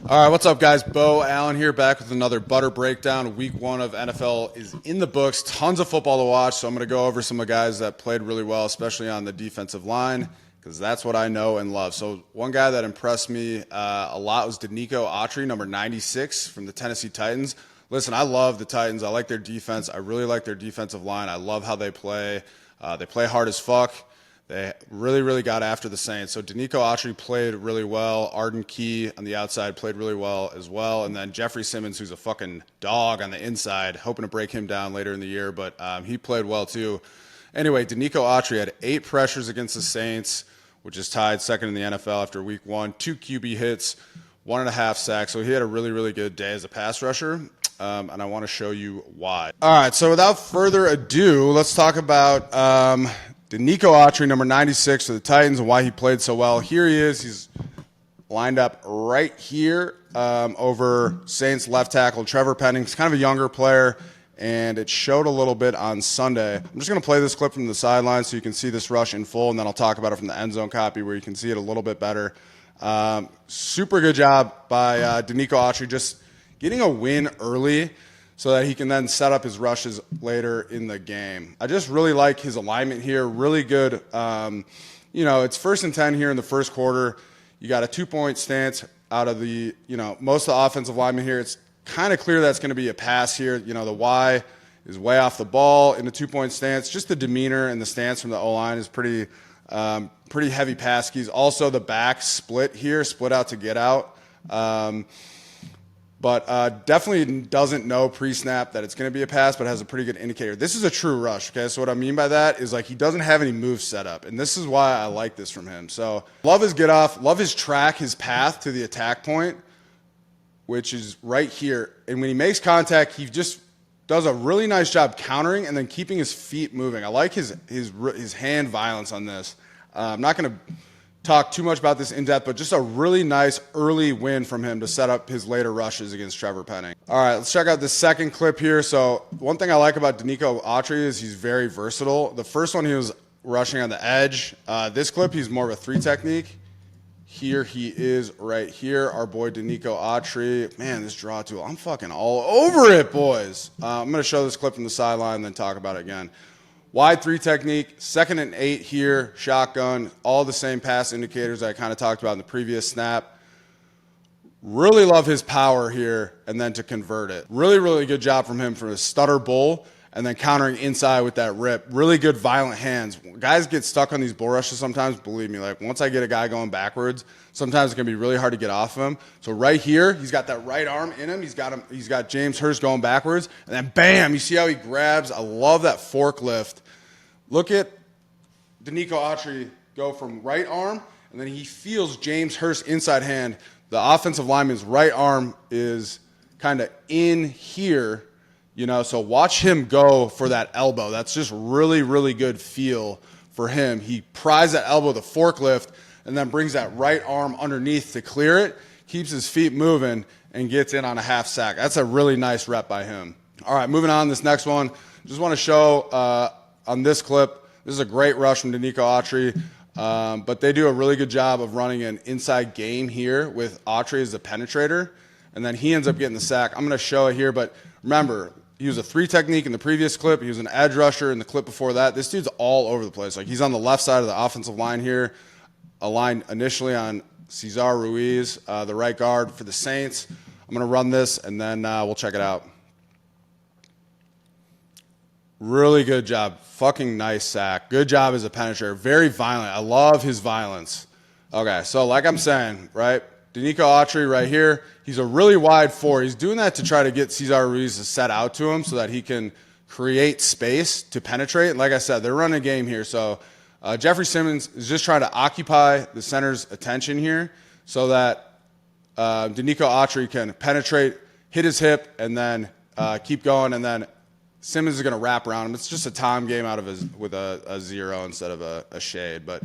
All right, what's up, guys? Beau Allen here, back with another Butter Breakdown. Week 1 of NFL is in the books. Tons of football to watch, so I'm going to go over some of the guys that played really well, especially on the defensive line, because that's what I know and love. So one guy that impressed me a lot was Denico Autry, number 96 from the Tennessee Titans. Listen, I love the Titans. I like their defense. I really like their defensive line. I love how they play. They play hard as fuck. They really got after the Saints. So Denico Autry played really well. Arden Key on the outside played really well as well. And then Jeffrey Simmons, who's a fucking dog on the inside, hoping to break him down later in the year, but he played well too. Anyway, Denico Autry had 8 pressures against the Saints, which is tied second in the NFL after week 1. 2 QB hits, 1.5 sacks. So he had a really good day as a pass rusher. And I want to show you why. All right, so without further ado, let's talk about Denico Autry, number 96 for the Titans, and why he played so well. Here he is. He's lined up right here over Saints left tackle Trevor Penning. He's kind of a younger player, and it showed a little bit on Sunday. I'm just going to play this clip from the sideline so you can see this rush in full, and then I'll talk about it from the end zone copy where you can see it a little bit better. Super good job by Denico Autry, just getting a win early so that he can then set up his rushes later in the game. I just really like his alignment here. Really good. It's 1st and 10 here in the first quarter. You got a 2-point stance out of the, most of the offensive linemen here. It's kind of clear that's going to be a pass here. The Y is way off the ball in the 2-point stance. Just the demeanor and the stance from the O-line is pretty heavy pass keys. Also, the back split here, split out to get out. But definitely doesn't know pre-snap that it's going to be a pass, but has a pretty good indicator. This is a true rush, okay? So what I mean by that is, like, he doesn't have any moves set up, and this is why I like this from him. So love his get-off, love his track, his path to the attack point, which is right here. And when he makes contact, he just does a really nice job countering and then keeping his feet moving. I like his hand violence on this. I'm not going to talk too much about this in depth, but just a really nice early win from him to set up his later rushes against Trevor Penning. All right, let's check out this second clip here. So one thing I like about Denico Autry is he's very versatile. The first one, he was rushing on the edge. This clip, he's more of a 3 technique. Here he is right here, our boy Denico Autry. Man, this draw tool, I'm fucking all over it, boys. I'm going to show this clip from the sideline and then talk about it again. Wide 3 technique, 2nd and 8 here, shotgun, all the same pass indicators I kind of talked about in the previous snap. Really love his power here and then to convert it. Really good job from him for a stutter bull and then countering inside with that rip. Really good violent hands. Guys get stuck on these bull rushes sometimes, believe me. Like, once I get a guy going backwards, sometimes it's going to be really hard to get off of him. So right here, he's got that right arm in him. He's got James Hurst going backwards. And then bam, you see how he grabs? I love that forklift. Look at Denico Autry go from right arm, and then he feels James Hurst inside hand. The offensive lineman's right arm is kind of in here, so watch him go for that elbow. That's just really good feel for him. He pries that elbow, the forklift, and then brings that right arm underneath to clear it, keeps his feet moving, and gets in on a half sack. That's a really nice rep by him. All right, moving on, this next one. Just want to show on this clip, this is a great rush from Denico Autry, but they do a really good job of running an inside game here with Autry as the penetrator, and then he ends up getting the sack. I'm going to show it here, but remember, he was a 3 technique in the previous clip. He was an edge rusher in the clip before that. This dude's all over the place. Like, he's on the left side of the offensive line here, aligned initially on Cesar Ruiz, the right guard for the Saints. I'm going to run this, and then we'll check it out. Really good job. Fucking nice sack. Good job as a penetrator. Very violent. I love his violence. Okay, so like I'm saying, right, Denico Autry right here, he's a really wide 4. He's doing that to try to get Cesar Ruiz to set out to him so that he can create space to penetrate. Like I said, they're running a game here. So Jeffrey Simmons is just trying to occupy the center's attention here so that Denico Autry can penetrate, hit his hip, and then keep going, and then Simmons is going to wrap around him. It's just a time game out of with a 0 instead of a shade. But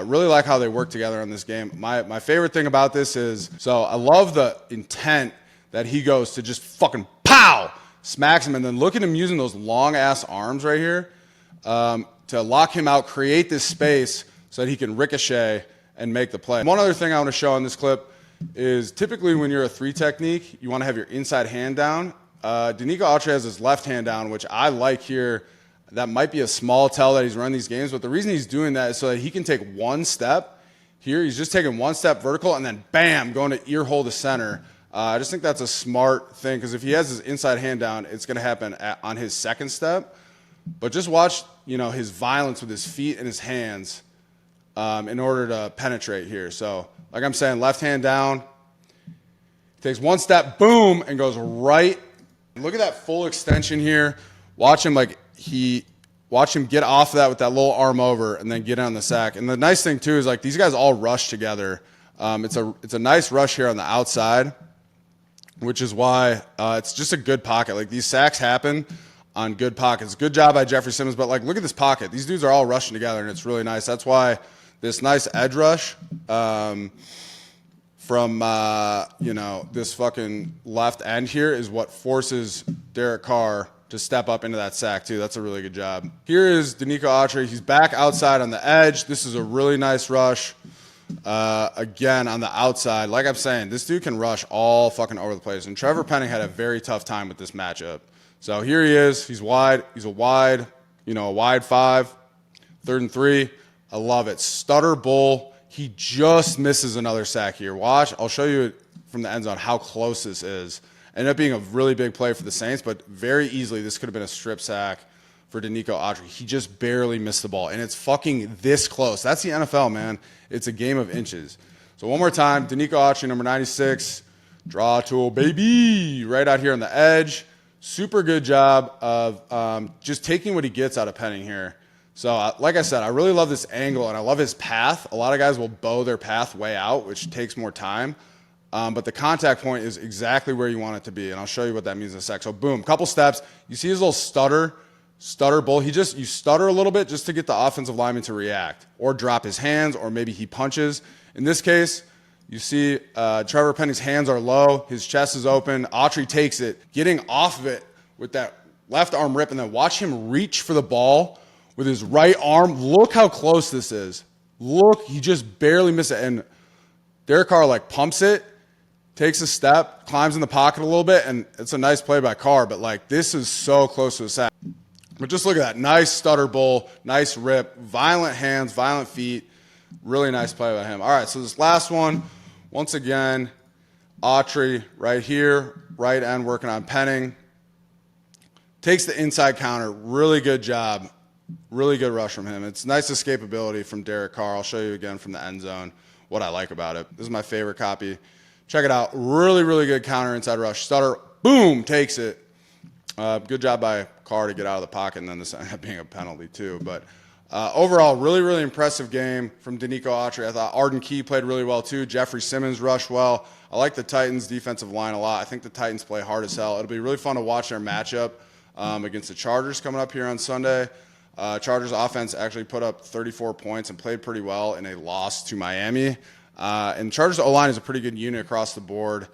really like how they work together on this game. My favorite thing about this is, so I love the intent that he goes to just fucking pow, smacks him, and then look at him using those long-ass arms right here to lock him out, create this space so that he can ricochet and make the play. One other thing I want to show in this clip is typically when you're a 3 technique, you want to have your inside hand down. Denico Autry has his left hand down, which I like here. That might be a small tell that he's running these games, but the reason he's doing that is so that he can take one step. Here, he's just taking one step vertical and then bam, going to ear hole to center. I just think that's a smart thing because if he has his inside hand down, it's going to happen on his second step. But just watch, his violence with his feet and his hands in order to penetrate here. So, like I'm saying, left hand down, takes one step, boom, and goes right. Look at that full extension here. Watch him get off of that with that little arm over and then get on the sack. And the nice thing too is like these guys all rush together. It's a nice rush here on the outside, which is why it's just a good pocket. Like these sacks happen on good pockets. Good job by Jeffrey Simmons, but like look at this pocket. These dudes are all rushing together and it's really nice. That's why this nice edge rush from this fucking left end here is what forces Derek Carr to step up into that sack too. That's a really good job. Here is Denico Autry. He's back outside on the edge. This is a really nice rush. Again, on the outside. Like I'm saying, this dude can rush all fucking over the place. And Trevor Penning had a very tough time with this matchup. So here he is. He's wide. He's a wide 5. 3rd and 3. I love it. Stutter bull. He just misses another sack here. Watch. I'll show you from the end zone how close this is. Ended up being a really big play for the Saints, but very easily this could have been a strip sack for Denico Autry. He just barely missed the ball, and it's fucking this close. That's the NFL, man. It's a game of inches. So one more time, Denico Autry, number 96. Draw tool, baby. Right out here on the edge. Super good job of just taking what he gets out of Penning here. So, like I said, I really love this angle, and I love his path. A lot of guys will bow their path way out, which takes more time. But the contact point is exactly where you want it to be, and I'll show you what that means in a sec. So, boom, couple steps. You see his little stutter bull. You stutter a little bit just to get the offensive lineman to react or drop his hands, or maybe he punches. In this case, you see Trevor Penning's hands are low. His chest is open. Autry takes it, getting off of it with that left arm rip, and then watch him reach for the ball with his right arm. Look how close this is. Look, he just barely missed it. And Derek Carr pumps it, takes a step, climbs in the pocket a little bit, and it's a nice play by Carr, but this is so close to a sack. But just look at that. Nice stutter bull, nice rip, violent hands, violent feet. Really nice play by him. All right, so this last one, once again, Autry right here, right end working on Penning. Takes the inside counter. Really good job. Really good rush from him. It's nice escapability from Derek Carr. I'll show you again from the end zone what I like about it. This is my favorite copy. Check it out. Really, really good counter inside rush. Stutter, boom, takes it. Good job by Carr to get out of the pocket, and then this ended up being a penalty too. But overall, really, really impressive game from Denico Autry. I thought Arden Key played really well too. Jeffrey Simmons rushed well. I like the Titans' defensive line a lot. I think the Titans play hard as hell. It'll be really fun to watch their matchup against the Chargers coming up here on Sunday. Chargers offense actually put up 34 points and played pretty well in a loss to Miami. And Chargers O-line is a pretty good unit across the board.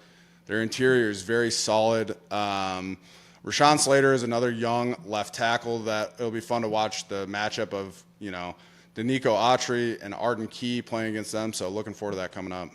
Their interior is very solid. Rashawn Slater is another young left tackle that it'll be fun to watch the matchup of, Denico Autry and Arden Key playing against them. So looking forward to that coming up.